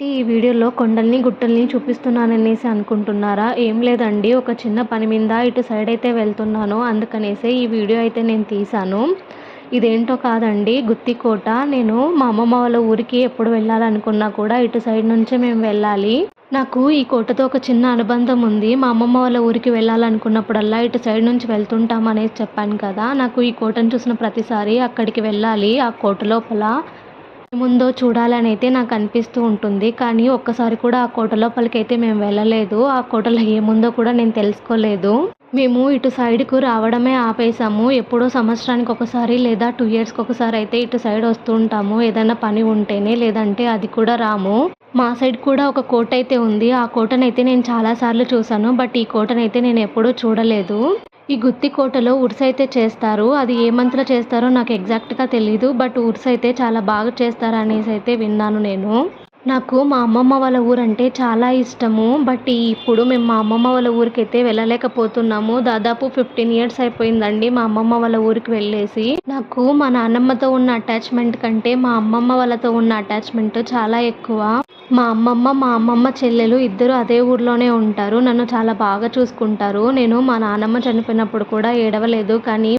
ఈ వీడియోలో కొండల్ని, గుట్టల్ని చూపిస్తున్నాననేసి అనుకుంటున్నారా? ఏం లేదండి. ఒక చిన్న పని మీద ఇటు సైడ్ అయితే వెళ్తున్నాను. అందుకనేసే ఈ వీడియో అయితే నేను తీశాను. ఇదేంటో కాదండి, గుత్తికోట. నేను మా అమ్మమ్మ వాళ్ళ ఊరికి ఎప్పుడు వెళ్ళాలనుకున్నా కూడా ఇటు సైడ్ నుంచే మేము వెళ్ళాలి. నాకు ఈ కోటతో ఒక చిన్న అనుబంధం ఉంది. మా అమ్మమ్మ వాళ్ళ ఊరికి వెళ్ళాలనుకున్నప్పుడల్లా ఇటు సైడ్ నుంచి వెళ్తుంటాం అనేసి చెప్పాను కదా! నాకు ఈ కోటను చూసిన ప్రతిసారి అక్కడికి వెళ్ళాలి. ఆ కోట లోపల ఏముందో చూడాలనైతే నాకనిపిస్తూ ఉంటుంది. కానీ ఒక్కసారి కూడా ఆ కోట లోపలికైతే మేము వెళ్ళలేదు. ఆ కోటలో ఏముందో కూడా నేను తెలుసుకోలేదు. మేము ఇటు సైడ్‌కు రావడమే ఆపేసాము. ఎప్పుడో సంవత్సరానికి ఒకసారి లేదా 2 ఇయర్స్‌కి ఒకసారి అయితే ఇటు సైడ్ వస్తూ ఉంటాము. ఏదైనా పని ఉంటేనే, లేదంటే అది కూడా రాము. మా సైడ్ కూడా ఒక కోటైతే ఉంది. ఆ కోటనైతే నేను చాలా సార్లు చూసాను. బట్ ఈ కోటనైతే నేనెప్పుడూ చూడలేదు. ఈ గుత్తి కోటలో ఉరుసైతే చేస్తారు. అది ఏ మంత్‌లో చేస్తారో నాకు ఎగ్జాక్ట్‌గా తెలీదు. బట్ ఉరుసైతే చాలా బాగా చేస్తారనేసైతే విన్నాను నేను. నాకు మా అమ్మమ్మ వాళ్ళ ఊరంటే చాలా ఇష్టము. బట్ ఇప్పుడు మేము మా అమ్మమ్మ వాళ్ళ ఊరికైతే వెళ్ళలేకపోతున్నాము. దాదాపు 15 ఇయర్స్ అయిపోయిందండి మా అమ్మమ్మ వాళ్ళ ఊరికి వెళ్ళేసి. నాకు మా నాన్నమ్మతో ఉన్న అటాచ్‌మెంట్ కంటే మా అమ్మమ్మ వాళ్ళతో ఉన్న అటాచ్‌మెంట్ చాలా ఎక్కువ. మా అమ్మమ్మ చెల్లెలు ఇద్దరు అదే ఊర్లోనే ఉంటారు. నన్ను చాలా బాగా చూసుకుంటారు. నేను మా నానమ్మ చనిపోయినప్పుడు కూడా ఏడవలేదు. కానీ